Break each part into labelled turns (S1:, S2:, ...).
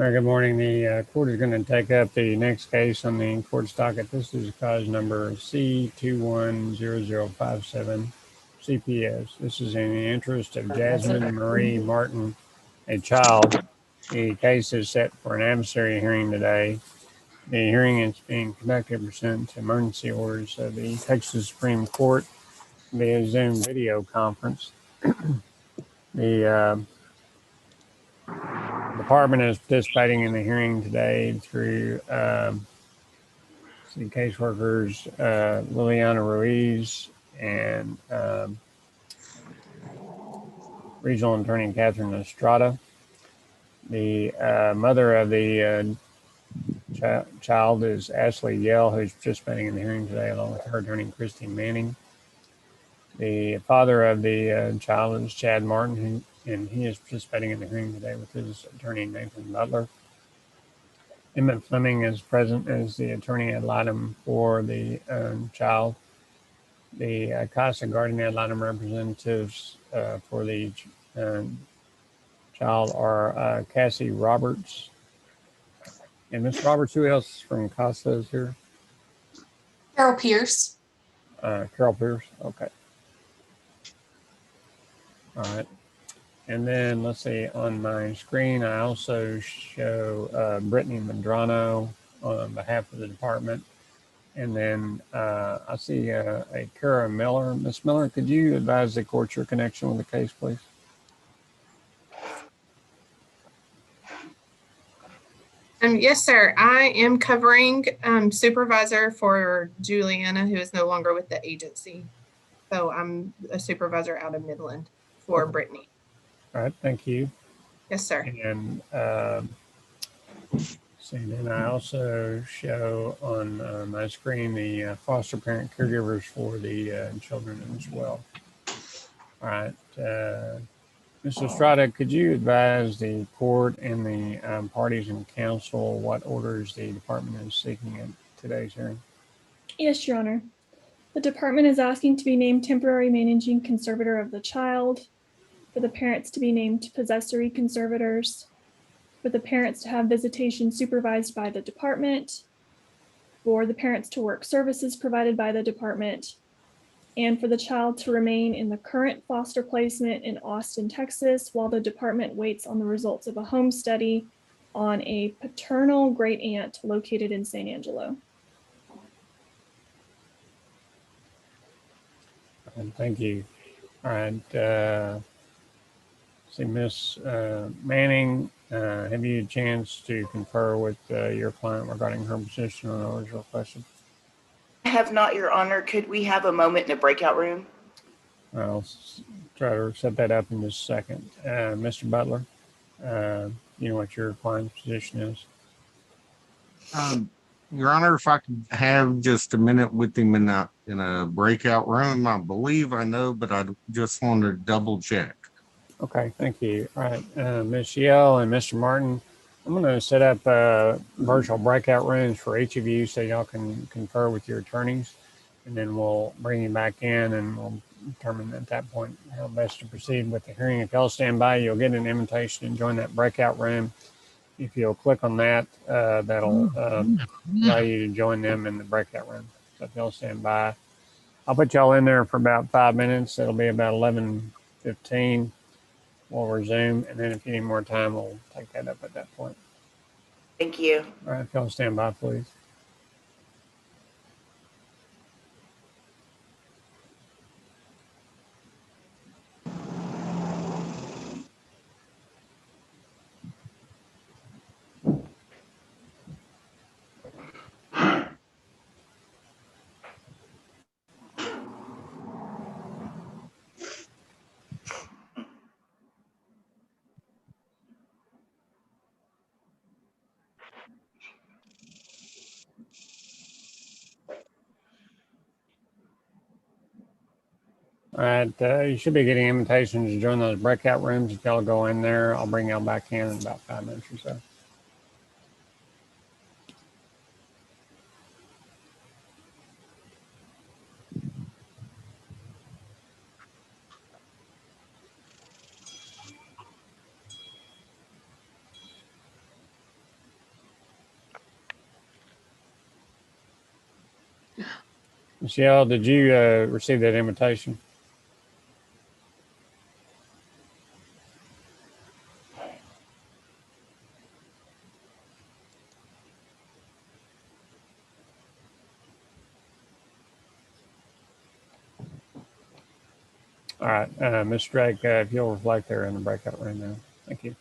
S1: All right, good morning. The court is going to take up the next case on the court's docket. This is cause number C210057CPS. This is in the interest of Jasmine Marie Martin, a child. The case is set for an adversary hearing today. The hearing is being conducted pursuant to emergency orders of the Texas Supreme Court via Zoom video conference. The department is participating in the hearing today through city caseworkers Liliana Ruiz and regional attorney Catherine Estrada. The mother of the child is Ashley Yell, who's participating in the hearing today, along with her attorney Christine Manning. The father of the child is Chad Martin, and he is participating in the hearing today with his attorney Nathan Butler. Emmett Fleming is present as the attorney ad litem for the child. The CASA guardian ad litem representatives for the child are Cassie Roberts. And Ms. Roberts, who else from CASA is here?
S2: Carol Pierce.
S1: Carol Pierce, okay. All right. And then let's see, on my screen, I also show Brittany Medrano on behalf of the department. And then I see a Kara Miller. Ms. Miller, could you advise the court your connection with the case, please?
S2: Yes, sir. I am covering supervisor for Juliana, who is no longer with the agency. So I'm a supervisor out of Midland for Brittany.
S1: All right, thank you.
S2: Yes, sir.
S1: And then I also show on my screen the foster parent caregivers for the children as well. All right. Mr. Estrada, could you advise the court and the parties and counsel what orders the department is seeking at today's hearing?
S3: Yes, Your Honor. The department is asking to be named temporary managing conservator of the child, for the parents to be named possessory conservators, for the parents to have visitation supervised by the department, for the parents to work services provided by the department, and for the child to remain in the current foster placement in Austin, Texas, while the department waits on the results of a home study on a paternal great aunt located in San Angelo.
S1: And thank you. All right. See, Ms. Manning, have you had a chance to confer with your client regarding her position on the original question?
S4: I have not, Your Honor. Could we have a moment in a breakout room?
S1: I'll try to set that up in just a second. Mr. Butler, you know what your client's position is?
S5: Your Honor, if I could have just a minute with him in a breakout room. I believe I know, but I just want to double check.
S1: Okay, thank you. All right, Ms. Yell and Mr. Martin, I'm going to set up virtual breakout rooms for each of you so y'all can confer with your attorneys, and then we'll bring you back in and we'll determine at that point how best to proceed with the hearing. If y'all stand by, you'll get an invitation to join that breakout room. If you'll click on that, that'll allow you to join them in the breakout room. So if y'all stand by, I'll put y'all in there for about 5 minutes. It'll be about 11:15. We'll resume, and then if you need more time, we'll take that up at that point.
S4: Thank you.
S1: All right, if y'all stand by, please. All right, you should be getting invitations to join those breakout rooms. If y'all go in there, I'll bring y'all back in about 5 minutes or so. Michelle, did you receive that invitation? All right, Ms. Drake, if you'll reflect there in the breakout room now. Thank you.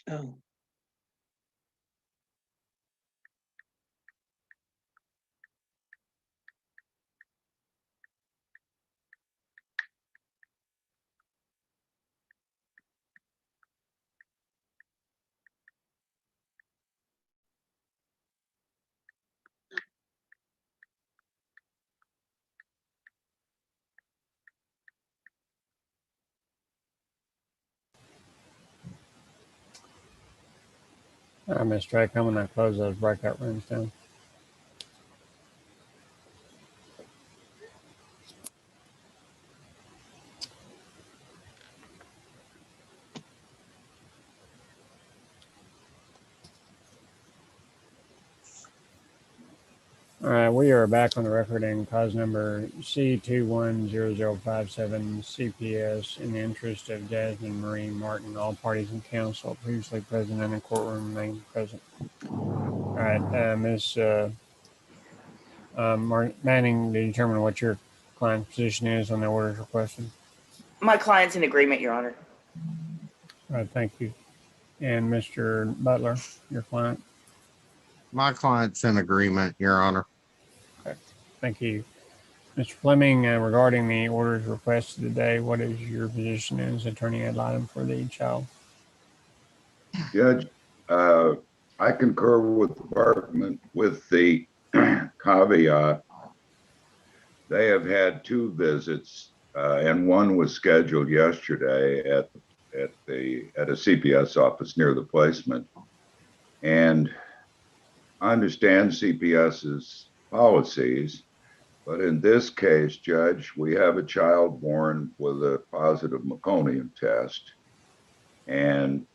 S6: Oh,
S1: All right, Ms. Drake, I'm going to close those breakout rooms down. All right, we are back on the record in cause number C210057CPS. In the interest of Jasmine Marie Martin, all parties and counsel previously present in the courtroom remain present. All right, Ms. Manning, to determine what your client's position is on the orders requested.
S4: My client's in agreement, Your Honor.
S1: All right, thank you. And Mr. Butler, your client.
S5: My client's in agreement, Your Honor.
S1: Okay, thank you. Mr. Fleming, regarding the orders requested today, what is your position as attorney ad litem for the child?
S6: Judge, I concur with the department with the caveat. They have had 2 visits, and one was scheduled yesterday at a CPS office near the placement. And I understand CPS's policies, but in this case, Judge, we have a child born with a positive meconium test and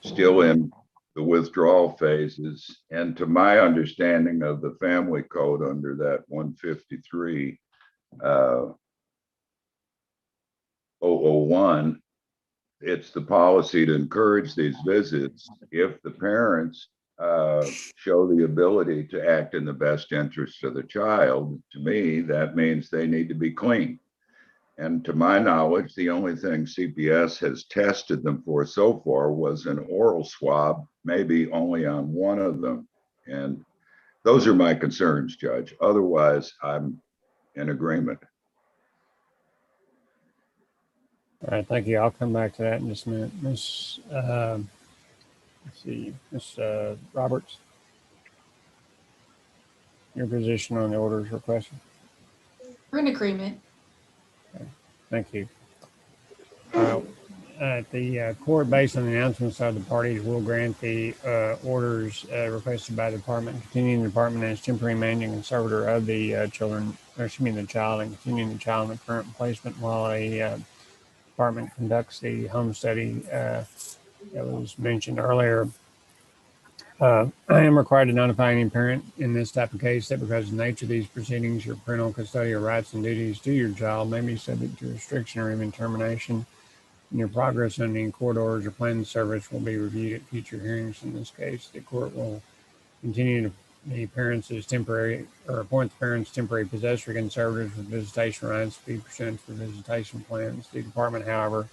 S6: still in the withdrawal phases. And to my understanding of the family code under that 153-001, it's the policy to encourage these visits if the parents show the ability to act in the best interest of the child. To me, that means they need to be clean. And to my knowledge, the only thing CPS has tested them for so far was an oral swab, maybe only on one of them. And those are my concerns, Judge. Otherwise, I'm in agreement.
S1: All right, thank you. I'll come back to that in just a minute. Miss, let's see, Miss Roberts, your position on the orders requested.
S7: We're in agreement.
S1: Okay, thank you. The court, based on the announcements of the parties, will grant the orders requested by the department, continuing the department as temporary managing conservator of the the child, and continuing the child in the current placement while a department conducts the home study that was mentioned earlier. I am required to notify any parent in this type of case that because of the nature of these proceedings, your parental custodial rights and duties to your child may be subject to restriction or even termination. And your progress on any court orders or planned service will be reviewed at future hearings. In this case, the court will continue to the parents as temporary or appoint the parents temporary possessory conservators with visitation rights to be presented for visitation plans. The department, however,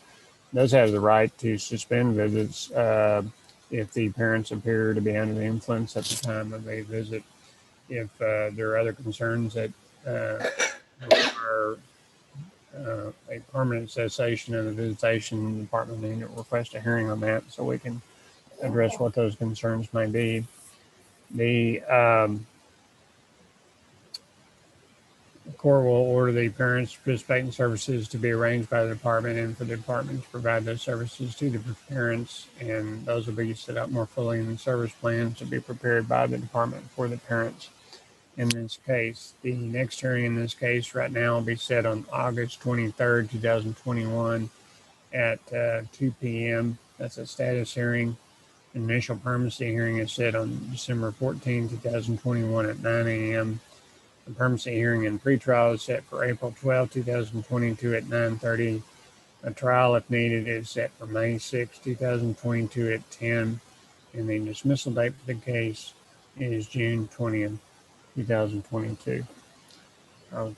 S1: does have the right to suspend visits if the parents appear to be under the influence at the time of a visit. If there are other concerns that require a permanent cessation of the visitation, the department may request a hearing on that so we can address what those concerns may be. The court will order the parents to participate in services to be arranged by the department and for the department to provide those services to the parents, and those will be set up more fully in the service plans to be prepared by the department for the parents. In this case, the next hearing in this case right now will be set on August 23rd, 2021 at 2 p.m. That's a status hearing. Initial permanency hearing is set on December 14, 2021 at 9 a.m. The permanency hearing and pretrial is set for April 12, 2022 at 9:30. A trial, if needed, is set for May 6, 2022 at 10. And the dismissal date for the case is June 20th, 2022. I'll